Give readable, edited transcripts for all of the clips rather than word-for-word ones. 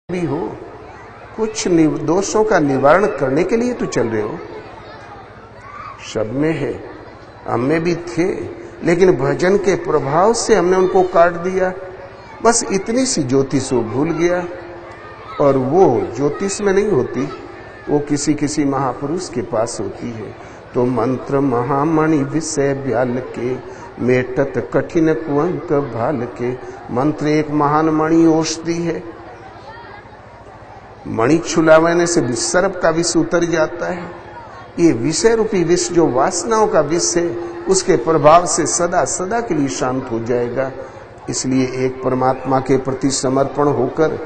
भी हो, कुछ दोषों का निवारण करने के लिए तो चल रहे हो। सब में है, हम में भी थे, लेकिन भजन के प्रभाव से हमने उनको काट दिया। बस इतनी सी ज्योतिष वो भूल गया, और वो ज्योतिष में नहीं होती, वो किसी किसी महापुरुष के पास होती है। तो मंत्र महामणि विषय ब्याल के, मेटत कठिन कुंक भाल के। मंत्र एक महान मणि औषधि है, मणि छुलाने से सर्प का विष उतर जाता है। ये विषय रूपी विष जो वासनाओं का विष है, उसके प्रभाव से सदा सदा के लिए शांत हो जाएगा। इसलिए एक परमात्मा के प्रति समर्पण होकर,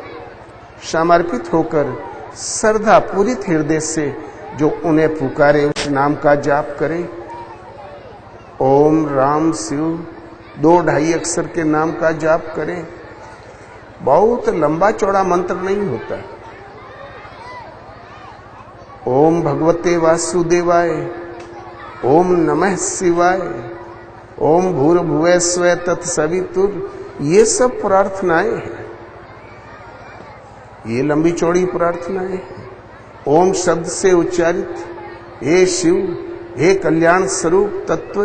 समर्पित होकर, श्रद्धा पूरित हृदय से जो उन्हें पुकारे उस नाम का जाप करें। ओम राम शिव 2-2.5 अक्षर के नाम का जाप करें। बहुत लंबा चौड़ा मंत्र नहीं होता। ओम भगवते वासुदेवाय, ओम नमः शिवाय, ओम भूर्भुवः स्वः तत्सवितुर्, ये सब प्रार्थनाएं हैं, ये लंबी चौड़ी प्रार्थनाएं हैं। ओम शब्द से उच्चारित, हे शिव, हे कल्याण स्वरूप तत्व,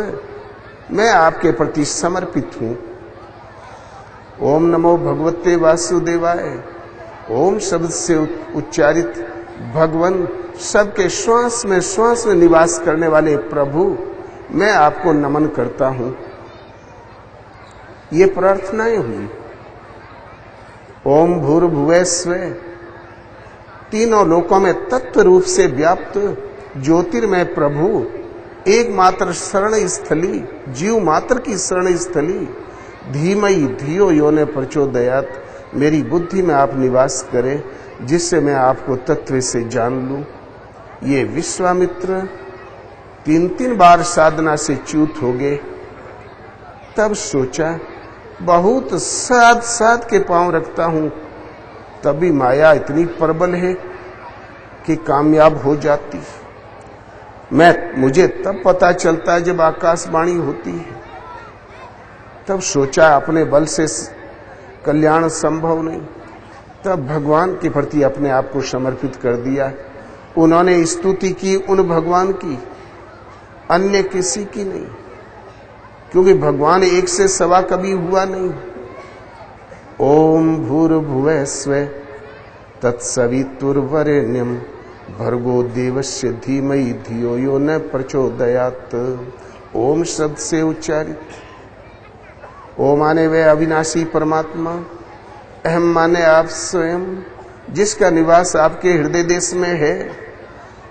मैं आपके प्रति समर्पित हूं। ओम नमो भगवते वासुदेवाय, ओम शब्द से उच्चारित भगवान, सबके श्वास में निवास करने वाले प्रभु, मैं आपको नमन करता हूं। ये प्रार्थनाएं हुई। ओम भूर्भुवः स्वः, तीनों लोकों में तत्व रूप से व्याप्त ज्योतिर्मय प्रभु, एकमात्र शरण स्थली, जीव मात्र की शरण स्थली, धीमहि धियो यो न प्रचोदयात्, मेरी बुद्धि में आप निवास करें, जिससे मैं आपको तत्व से जान लूं। ये विश्वामित्र 3 बार साधना से च्युत हो गए। तब सोचा, बहुत साध के पांव रखता हूं, तभी माया इतनी प्रबल है कि कामयाब हो जाती। मुझे तब पता चलता है जब आकाशवाणी होती है। तब सोचा अपने बल से कल्याण संभव नहीं, तब भगवान के प्रति अपने आप को समर्पित कर दिया। उन्होंने स्तुति की उन भगवान की, अन्य किसी की नहीं, क्योंकि भगवान एक से सवा कभी हुआ नहीं। ओम भूर्भुवः स्वः तत्सवितुर्वरेण्यं भर्गो देवस्य धीमहि धियो यो न प्रचोदयात्। ओम शब्द से उच्चारित, ओम माने वे अविनाशी परमात्मा, अहम माने आप स्वयं, जिसका निवास आपके हृदय देश में है।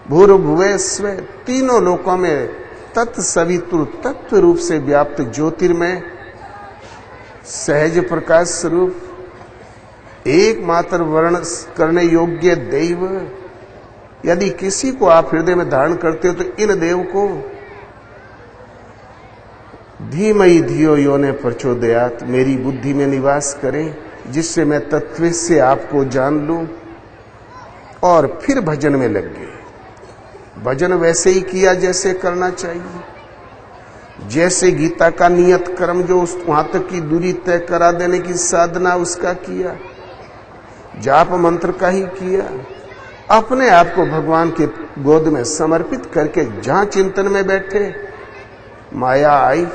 भूर्भुवः स्वः, तीनों लोकों में तत्सवितुर, तत्व रूप से व्याप्त ज्योतिर्मय, सहज प्रकाश स्वरूप, एकमात्र वर्ण करने योग्य दैव। यदि किसी को आप हृदय में धारण करते हो तो इन देव को। धीमहि धियो यो न प्रचोदयात्, मेरी बुद्धि में निवास करें, जिससे मैं तत्व से आपको जान लूं। और फिर भजन में लग गए। भजन वैसे ही किया जैसे करना चाहिए, जैसे गीता का नियत कर्म जो वहां तक की दूरी तय करा देने की साधना उसका किया, जाप मंत्र का ही किया। अपने आप को भगवान के गोद में समर्पित करके जहां चिंतन में बैठे, माया आई,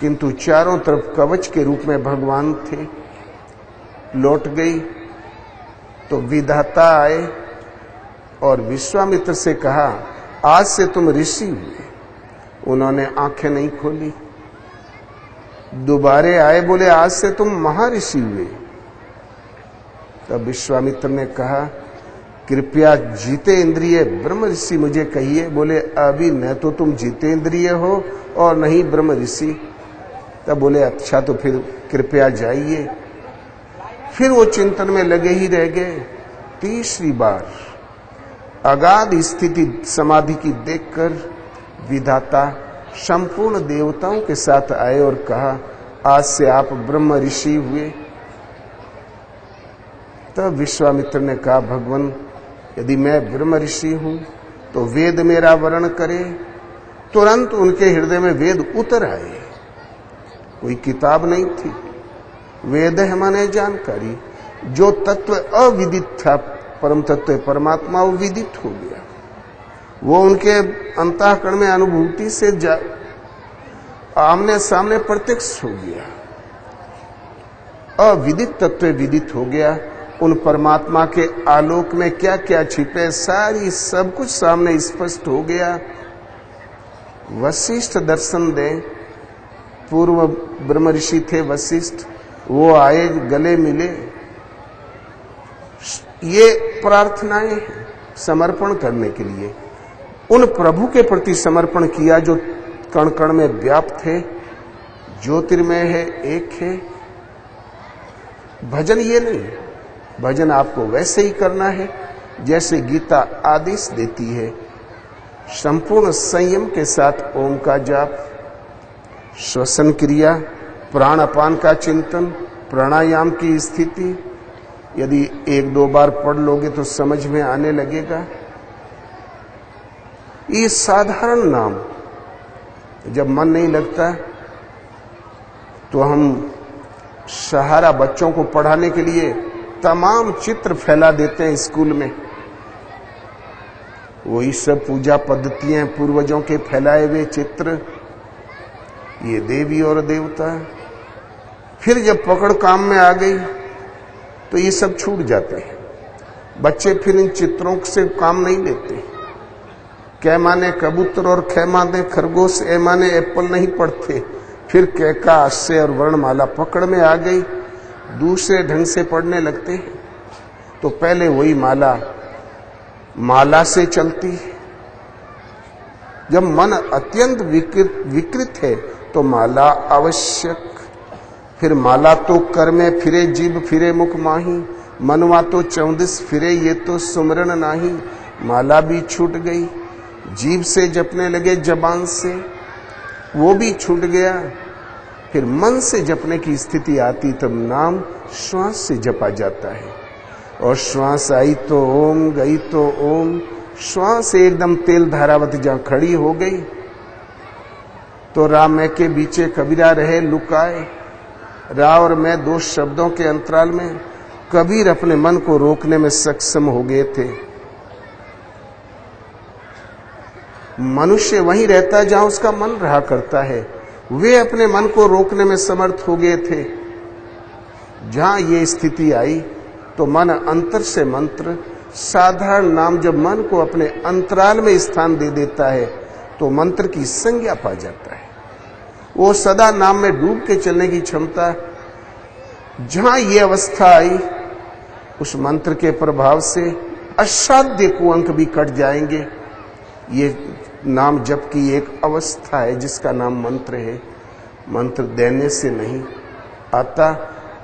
किंतु चारों तरफ कवच के रूप में भगवान थे। लौट गई तो विधाता आए और विश्वामित्र से कहा, आज से तुम ऋषि हुए। उन्होंने आंखें नहीं खोली। दोबारे आए, बोले आज से तुम महर्षि हुए। तब विश्वामित्र ने कहा, कृपया जीते इंद्रिय ब्रह्म ऋषि मुझे कहिए। बोले अभी न तो तुम जीते इंद्रिय हो और नहीं ब्रह्म ऋषि। तब बोले अच्छा तो फिर कृपया जाइए। फिर वो चिंतन में लगे ही रह गए। तीसरी बार अगाध स्थिति समाधि की देखकर विधाता संपूर्ण देवताओं के साथ आए और कहा, आज से आप ब्रह्म ऋषि हुए। तब विश्वामित्र ने कहा, भगवान यदि मैं ब्रह्म ऋषि हूं तो वेद मेरा वर्ण करे। तुरंत उनके हृदय में वेद उतर आए। कोई किताब नहीं थी, वेद है माने जानकारी। जो तत्व अविदित था, परम तत्व परमात्मा, वो विदित हो गया। वो उनके अंतःकरण में अनुभूति से आमने सामने प्रत्यक्ष हो गया। अविदित तत्व विदित हो गया। उन परमात्मा के आलोक में क्या क्या छिपे, सारी सब कुछ सामने स्पष्ट हो गया। वशिष्ठ दर्शन दे। पूर्व ब्रह्म ऋषि थे वशिष्ठ, वो आए, गले मिले। ये प्रार्थनाएं हैं समर्पण करने के लिए। उन प्रभु के प्रति समर्पण किया जो कण कण में व्याप्त है, ज्योतिर्मय है, एक है। भजन ये नहीं, भजन आपको वैसे ही करना है जैसे गीता आदेश देती है। संपूर्ण संयम के साथ ओम का जाप, श्वसन क्रिया, प्राण अपान का चिंतन, प्राणायाम की स्थिति यदि 1-2 बार पढ़ लोगे तो समझ में आने लगेगा। ये साधारण नाम, जब मन नहीं लगता तो हम सहारा बच्चों को पढ़ाने के लिए तमाम चित्र फैला देते हैं स्कूल में। वही सब पूजा पद्धतियां, पूर्वजों के फैलाए हुए चित्र, ये देवी और देवता। फिर जब पकड़ काम में आ गई तो ये सब छूट जाते हैं। बच्चे फिर इन चित्रों से काम नहीं लेते। कै माने कबूतर और खे माने खरगोश, ए माने एप्पल नहीं पढ़ते। फिर कै का आशय और वर्णमाला पकड़ में आ गई, दूसरे ढंग से पढ़ने लगते हैं। तो पहले वही माला से चलती है। जब मन अत्यंत विकृत है तो माला आवश्यक। फिर माला तो कर में फिरे, जीभ फिरे मुख माही, मनवा तो 34 फिरे, ये तो सुमरन नाही। माला भी छूट गई, जीभ से जपने लगे, जबान से, वो भी छूट गया। फिर मन से जपने की स्थिति आती तब नाम श्वास से जपा जाता है। और श्वास आई तो ओम, गई तो ओम। श्वास एकदम तेल धारावत जहां खड़ी हो गई तो रा मैं के बीचे कबीरा रहे लुकाए। रा और मैं 2 शब्दों के अंतराल में कबीर अपने मन को रोकने में सक्षम हो गए थे। मनुष्य वहीं रहता है जहां उसका मन रहा करता है। वे अपने मन को रोकने में समर्थ हो गए थे। जहां ये स्थिति आई तो मन अंतर से मंत्र, साधारण नाम जब मन को अपने अंतराल में स्थान दे देता है तो मंत्र की संज्ञा पा जाता है। वो सदा नाम में डूब के चलने की क्षमता, जहां ये अवस्था आई उस मंत्र के प्रभाव से असाध्य कुअंक भी कट जाएंगे। ये नाम जप की एक अवस्था है जिसका नाम मंत्र है। मंत्र देने से नहीं आता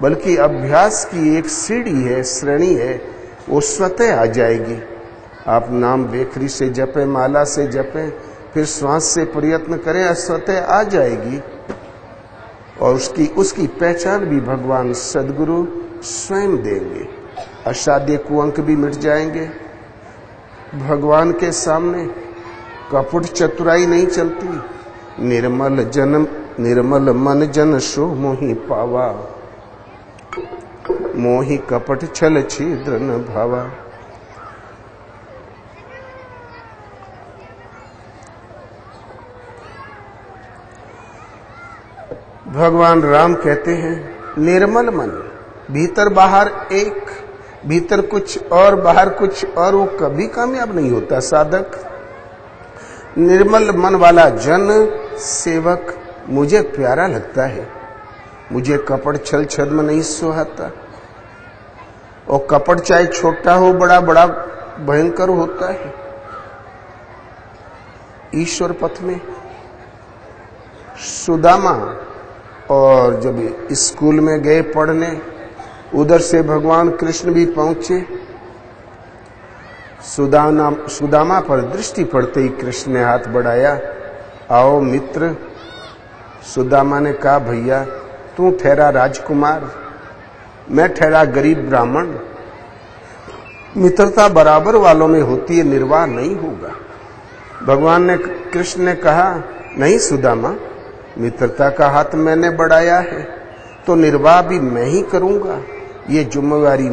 बल्कि अभ्यास की एक सीढ़ी है, श्रेणी है, वो स्वतः आ जाएगी। आप नाम बेखरी से जपें, माला से जपें, फिर श्वास से प्रयत्न करें, स्वतः आ जाएगी। और उसकी पहचान भी भगवान सदगुरु स्वयं देंगे। असाध्य कुअंक भी मिट जाएंगे। भगवान के सामने कपट चतुराई नहीं चलती। निर्मल मन जन सो मोहि पावा, मोहि कपट छल छिद्र न भावा। भगवान राम कहते हैं निर्मल मन, भीतर बाहर एक, भीतर कुछ और बाहर कुछ और, वो कभी कामयाब नहीं होता साधक। निर्मल मन वाला जन सेवक मुझे प्यारा लगता है। मुझे कपट छल छद्म नहीं सुहाता। और कपट चाहे छोटा हो बड़ा, बड़ा भयंकर होता है। ईश्वर पथ में सुदामा और जब स्कूल में गए पढ़ने, उधर से भगवान कृष्ण भी पहुंचे। सुदामा पर दृष्टि पड़ते ही कृष्ण ने हाथ बढ़ाया, आओ मित्र। सुदामा ने कहा भैया तू ठहरा राजकुमार, मैं ठहरा गरीब ब्राह्मण। मित्रता बराबर वालों में होती है, निर्वाह नहीं होगा। भगवान ने कृष्ण ने कहा नहीं सुदामा, मित्रता का हाथ मैंने बढ़ाया है तो निर्वाह भी मैं ही करूंगा। ये जिम्मेवारी